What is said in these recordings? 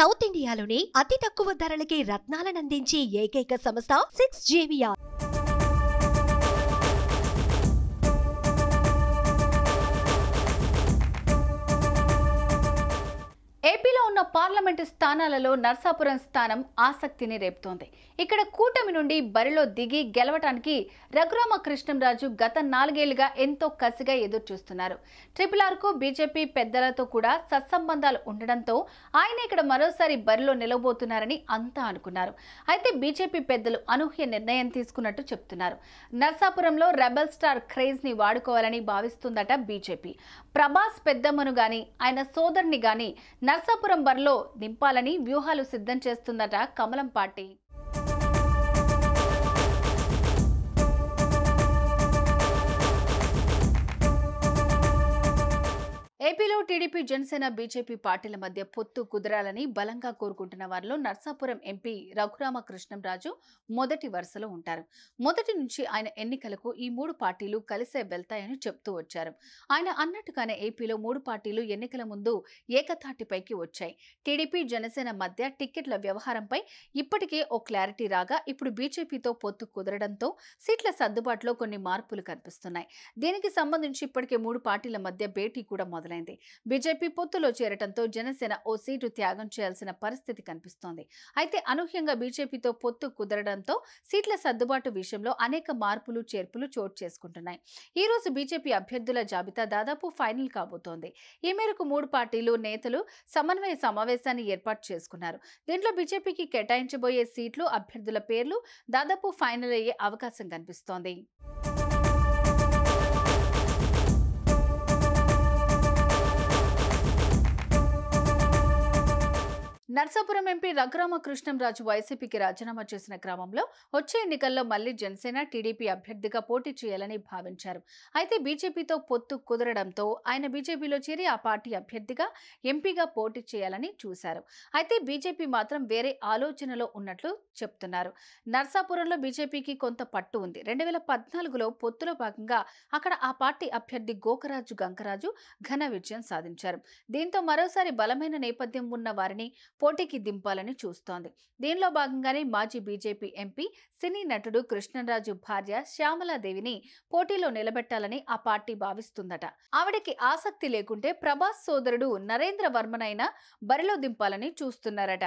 South ఇండియాలోనే అతి తక్కువ ధరలకి రత్నాలనందించే ఏకైక సంస్థ 6JVR. ఏపీలో ఉన్న పార్లమెంటు స్థానాలలో నర్సాపురం స్థానం ఆసక్తిని రేపుతోంది. ఇక్కడ కూటమి నుండి బరిలో దిగి గెలవటానికి రఘురామకృష్ణంరాజు గత 4 ఏళ్లుగా ఎంతో కసిగా ఎదురు చూస్తున్నారు. RRRకు బీజేపీ పెద్దలతో కూడా సత్సంబంధాలు ఉండడంతో ఆయన ఇక్కడ మరోసారి బరిలో నిలవబోతున్నారని అంతా అనుకున్నారు. అయితే బీజేపీ పెద్దలు అనూహ్య నిర్ణయం తీసుకున్నట్టు చెప్తున్నారు. నర్సాపురంలో రెబల్ స్టార్ క్రేజ్ ని వాడుకోవాలని భావిస్తుందట బీజేపీ. ప్రభాస్ పెద్దమ్మను గాని ఆయన సోదరుని గాని నర్సాపురం బరిలో దింపాలని వ్యూహాలు సిద్ధం చేస్తుందట కమలం పార్టీ. ఏపీలో టీడీపీ, జనసేన, బీజేపీ పార్టీల మధ్య పొత్తు కుదరాలని బలంగా కోరుకుంటున్న వారిలో నర్సాపురం ఎంపీ రఘురామకృష్ణంరాజు మొదటి వరుసలో ఉంటారు. మొదటి నుంచి ఆయన ఎన్నికలకు ఈ 3 పార్టీలు కలిసే వెళ్తాయని చెప్తూ వచ్చారు. ఆయన అన్నట్టుగానే ఏపీలో 3 పార్టీలు ఎన్నికల ముందు ఏకతాటిపైకి వచ్చాయి. టీడీపీ, జనసేన మధ్య టికెట్ల వ్యవహారంపై ఇప్పటికే ఓ క్లారిటీ రాగా ఇప్పుడు బీజేపీతో పొత్తు కుదరడంతో సీట్ల సర్దుబాటులో కొన్ని మార్పులు కనిపిస్తున్నాయి. దీనికి సంబంధించి ఇప్పటికే 3 పార్టీల మధ్య భేటీ కూడా మొదలైంది. బీజేపీ పొత్తులో చేరటంతో జనసేన ఓ సీటు త్యాగం చేయాల్సిన పరిస్థితి కనిపిస్తోంది. అయితే అనూహ్యంగా బీజేపీతో పొత్తు కుదరడంతో సీట్ల సర్దుబాటు విషయంలో అనేక మార్పులు చేర్పులు చోటు చేసుకుంటున్నాయి. ఈ రోజు బీజేపీ అభ్యర్థుల జాబితా దాదాపు ఫైనల్ కాబోతోంది. ఈ మేరకు 3 పార్టీలు నేతలు సమన్వయ సమావేశాన్ని ఏర్పాటు చేసుకున్నారు. దీంట్లో బీజేపీకి కేటాయించబోయే సీట్లు, అభ్యర్థుల పేర్లు దాదాపు ఫైనల్ అయ్యే అవకాశం కనిపిస్తోంది. నర్సాపురం ఎంపీ రఘురామకృష్ణంరాజు వైసీపీకి రాజీనామా చేసిన క్రమంలో వచ్చే ఎన్నికల్లో మళ్లీ జనసేన, టీడీపీ అభ్యర్థిగా పోటీ చేయాలని భావించారు. అయితే బీజేపీతో పొత్తు కుదరడంతో ఆయన బీజేపీలో చేరి ఆ పార్టీ అభ్యర్థిగా ఎంపీగా పోటీ చేయాలని చూశారు. అయితే బీజేపీ మాత్రం వేరే ఆలోచనలో ఉన్నట్లు చెప్తున్నారు. నర్సాపురంలో బీజేపీకి కొంత పట్టు ఉంది. 2014లో పొత్తులో భాగంగా అక్కడ ఆ పార్టీ అభ్యర్థి గోకరాజు గంకరాజు ఘన విజయం సాధించారు. దీంతో మరోసారి బలమైన నేపథ్యం ఉన్న వారిని పోటీకి దింపాలని చూస్తోంది. దీనిలో భాగంగానే మాజీ బీజేపీ ఎంపీ, సినీ నటుడు కృష్ణంరాజు భార్య శ్యామలాదేవిని పోటీలో నిలబెట్టాలని ఆ పార్టీ భావిస్తుందట. ఆవిడకి ఆసక్తి లేకుంటే ప్రభాస్ సోదరుడు నరేంద్ర వర్మనైనా బరిలో దింపాలని చూస్తున్నారట.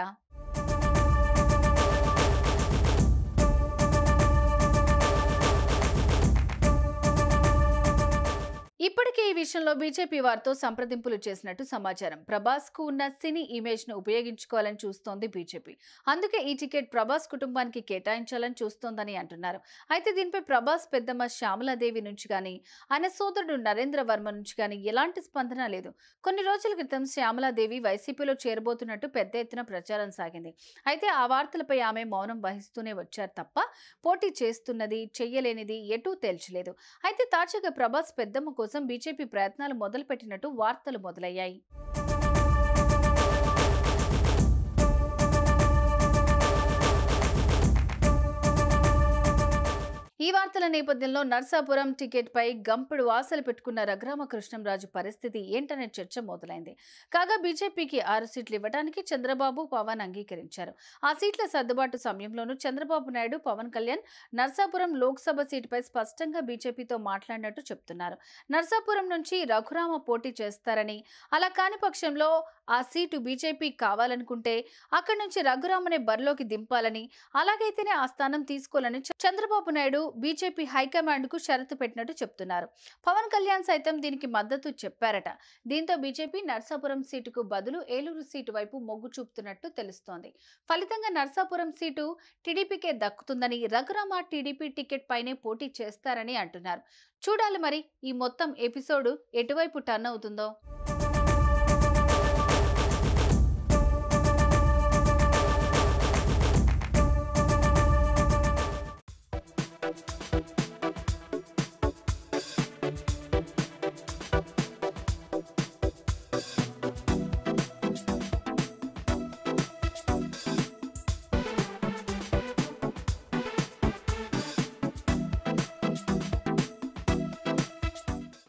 ఇప్పటికే ఈ విషయంలో బీజేపీ వారితో సంప్రదింపులు చేసినట్టు సమాచారం. ప్రభాస్ కు ఉన్న సినీ ఇమేజ్ ను ఉపయోగించుకోవాలని చూస్తోంది బీజేపీ. అందుకే ఈ టికెట్ ప్రభాస్ కుటుంబానికి కేటాయించాలని చూస్తోందని అంటున్నారు. అయితే దీనిపై ప్రభాస్ పెద్దమ్మ శ్యామలాదేవి నుంచి గానీ, ఆయన సోదరుడు నరేంద్ర వర్మ నుంచి గానీ ఎలాంటి స్పందన లేదు. కొన్ని రోజుల క్రితం శ్యామలాదేవి వైసీపీలో చేరబోతున్నట్టు పెద్ద ఎత్తున ప్రచారం సాగింది. అయితే ఆ వార్తలపై ఆమె మౌనం వహిస్తూనే వచ్చారు తప్ప పోటీ చేస్తున్నది, చెయ్యలేనిది ఎటూ తేల్చలేదు. అయితే తాజాగా ప్రభాస్ పెద్దమ్మ కోసం బీజేపీ ప్రయత్నాలు మొదలుపెట్టినట్టు వార్తలు మొదలయ్యాయి. ఈ వార్తల నేపథ్యంలో నర్సాపురం టికెట్ పై గంపెడు ఆశలు పెట్టుకున్న రఘురామకృష్ణంరాజు పరిస్థితి ఏంటనే చర్చ మొదలైంది. కాగా బీజేపీకి 6 సీట్లు ఇవ్వడానికి చంద్రబాబు, పవన్ అంగీకరించారు. ఆ సీట్ల సర్దుబాటు సమయంలోనూ చంద్రబాబు నాయుడు, పవన్ కళ్యాణ్ నర్సాపురం లోక్సభ సీటుపై స్పష్టంగా బీజేపీతో మాట్లాడినట్టు చెప్తున్నారు. నర్సాపురం నుంచి రఘురామ పోటీ చేస్తారని, అలా కాని పక్షంలో ఆ సీటు బీజేపీ కావాలనుకుంటే అక్కడి నుంచి రఘురామనే బరిలోకి దింపాలని, అలాగైతేనే ఆ స్థానం తీసుకోవాలని చంద్రబాబు నాయుడు బీజేపీ హైకమాండ్ కు షరతు పెట్టినట్టు చెప్తున్నారు. పవన్ కళ్యాణ్ సైతం దీనికి మద్దతు చెప్పారట. దీంతో బీజేపీ నర్సాపురం సీటుకు బదులు ఏలూరు సీటు వైపు మొగ్గు చూపుతున్నట్టు తెలుస్తోంది. ఫలితంగా నర్సాపురం సీటు టీడీపీకే దక్కుతుందని, రఘురామ టీడీపీ టికెట్ పైనే పోటీ చేస్తారని అంటున్నారు. చూడాలి మరి ఈ మొత్తం ఎపిసోడ్ ఎటువైపు టర్న్ అవుతుందో.